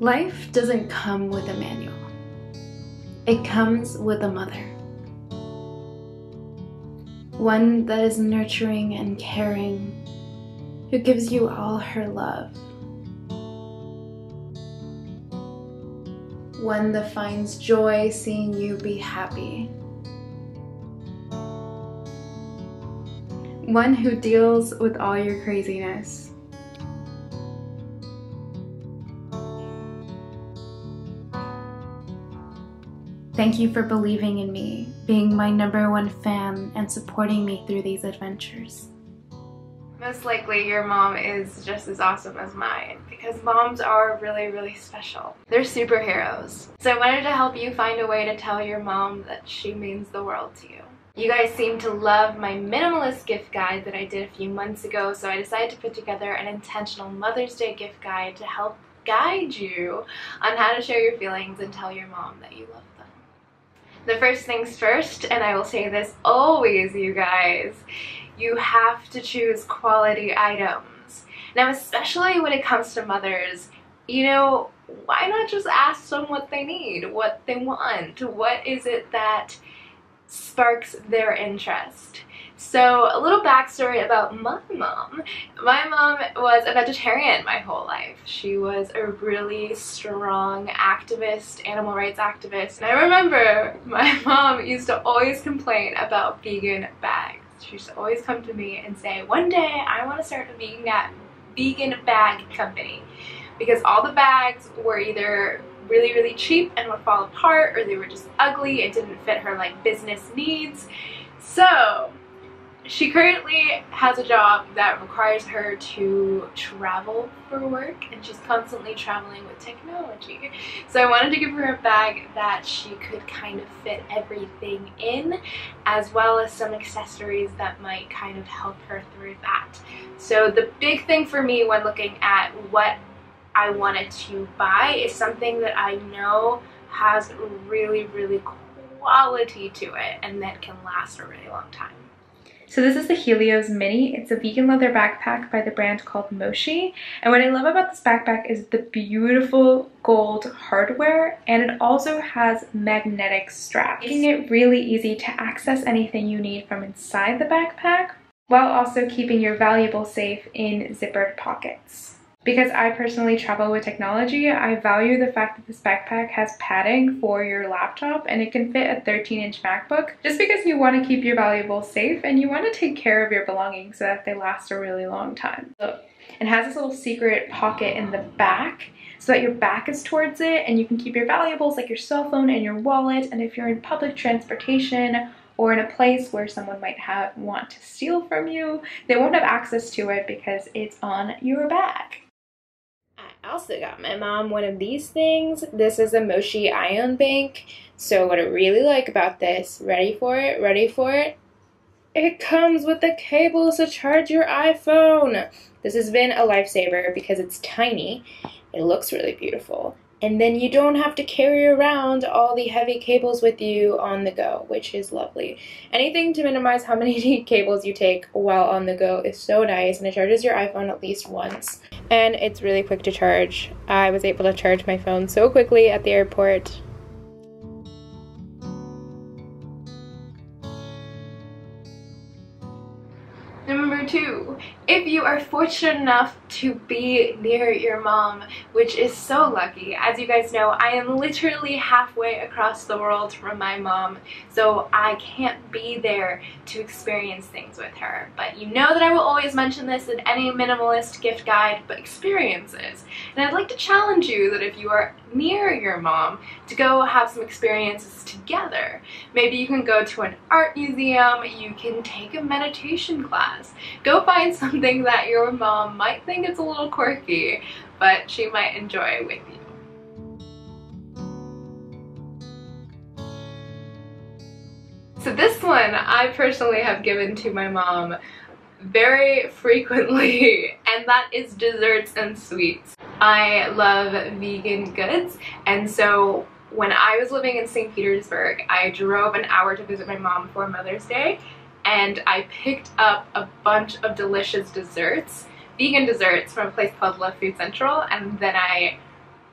Life doesn't come with a manual. It comes with a mother. One that is nurturing and caring, who gives you all her love. One that finds joy seeing you be happy. One who deals with all your craziness. Thank you for believing in me, being my #1 fan, and supporting me through these adventures. Most likely your mom is just as awesome as mine, because moms are really special. They're superheroes. So I wanted to help you find a way to tell your mom that she means the world to you. You guys seem to love my minimalist gift guide that I did a few months ago, so I decided to put together an intentional Mother's Day gift guide to help guide you on how to share your feelings and tell your mom that you love them. The first things first, and I will say this always, you guys, you have to choose quality items. Now, especially when it comes to mothers, you know, why not just ask them what they need, what they want? What is it that sparks their interest? So a little backstory about my mom. My mom was a vegetarian my whole life. She was a really strong activist, animal rights activist. And I remember my mom used to always complain about vegan bags. She used to always come to me and say, one day I want to start a vegan bag company. Because all the bags were either really cheap and would fall apart, or they were just ugly and didn't fit her like business needs. So she currently has a job that requires her to travel for work, and she's constantly traveling with technology. So I wanted to give her a bag that she could kind of fit everything in, as well as some accessories that might kind of help her through that. So the big thing for me when looking at what I wanted to buy is something that I know has really quality to it and that can last a really long time. So this is the Helios Mini. It's a vegan leather backpack by the brand called Moshi. And what I love about this backpack is the beautiful gold hardware, and it also has magnetic straps, making it really easy to access anything you need from inside the backpack, while also keeping your valuables safe in zippered pockets. Because I personally travel with technology, I value the fact that this backpack has padding for your laptop, and it can fit a 13-inch MacBook, just because you want to keep your valuables safe and you want to take care of your belongings so that they last a really long time. So it has this little secret pocket in the back so that your back is towards it, and you can keep your valuables like your cell phone and your wallet. And if you're in public transportation or in a place where someone might want to steal from you, they won't have access to it because it's on your back. I also got my mom one of these things. This is a Moshi ion bank. So what I really like about this, ready for it? It comes with the cables to charge your iPhone. This has been a lifesaver because it's tiny. It looks really beautiful. And then you don't have to carry around all the heavy cables with you on the go, which is lovely. Anything to minimize how many cables you take while on the go is so nice, and it charges your iPhone at least once. And it's really quick to charge. I was able to charge my phone so quickly at the airport. Number 2, if you are fortunate enough to be near your mom, which is so lucky. As you guys know, I am literally halfway across the world from my mom, so I can't be there to experience things with her. But you know that I will always mention this in any minimalist gift guide, but experiences. And I'd like to challenge you that if you are near your mom, to go have some experiences together. Maybe you can go to an art museum, you can take a meditation class. Go find something that your mom might think is a little quirky, but she might enjoy with you. So this one I personally have given to my mom very frequently, and that is desserts and sweets. I love vegan goods, and so when I was living in St. Petersburg, I drove an hour to visit my mom for Mother's Day, and I picked up a bunch of delicious desserts, vegan desserts, from a place called Love Food Central, and then I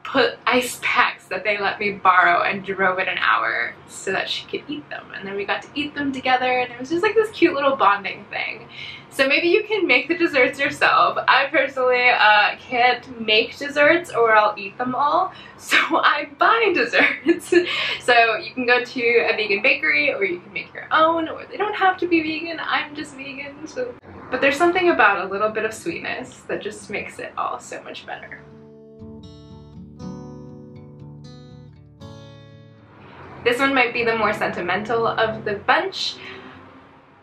put ice packs that they let me borrow and drove it an hour so that she could eat them. And then we got to eat them together, and it was just like this cute little bonding thing. So maybe you can make the desserts yourself. I personally can't make desserts or I'll eat them all, so I buy desserts. So you can go to a vegan bakery, or you can make your own, or they don't have to be vegan. I'm just vegan. So. But there's something about a little bit of sweetness that just makes it all so much better. This one might be the more sentimental of the bunch.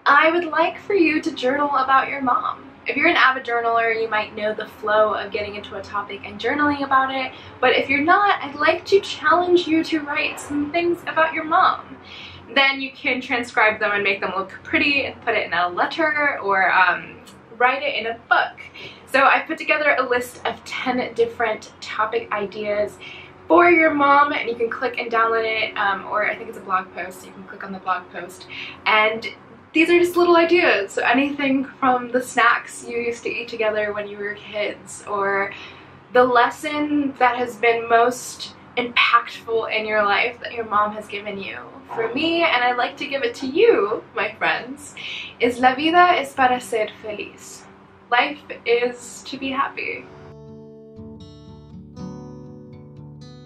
I would like for you to journal about your mom. If you're an avid journaler, you might know the flow of getting into a topic and journaling about it, but if you're not, I'd like to challenge you to write some things about your mom. Then you can transcribe them and make them look pretty and put it in a letter, or write it in a book. So I've put together a list of 10 different topic ideas for your mom, and you can click and download it, or I think it's a blog post, so you can click on the blog post. And these are just little ideas, so anything from the snacks you used to eat together when you were kids, or the lesson that has been most impactful in your life that your mom has given you. For me, and I'd like to give it to you, my friends, is la vida es para ser feliz. Life is to be happy.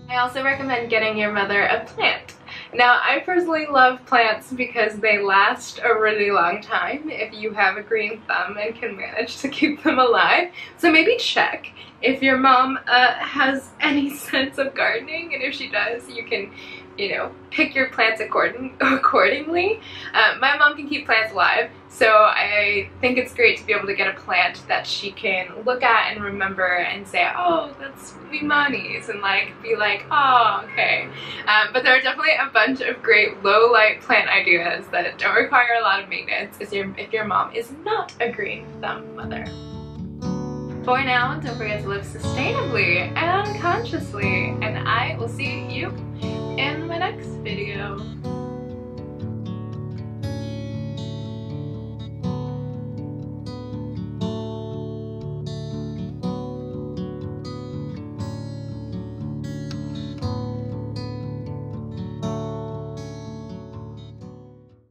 I also recommend getting your mother a plant. Now, I personally love plants because they last a really long time if you have a green thumb and can manage to keep them alive. So maybe check if your mom has any sense of gardening, and if she does, you can, you know, pick your plants accordingly. My mom can keep plants alive, so I think it's great to be able to get a plant that she can look at and remember and say, oh, that's Vimani's, and like be like, oh, okay. But there are definitely a bunch of great low light plant ideas that don't require a lot of maintenance if your mom is not a green thumb mother. For now, don't forget to live sustainably and consciously, and I will see you in my next video.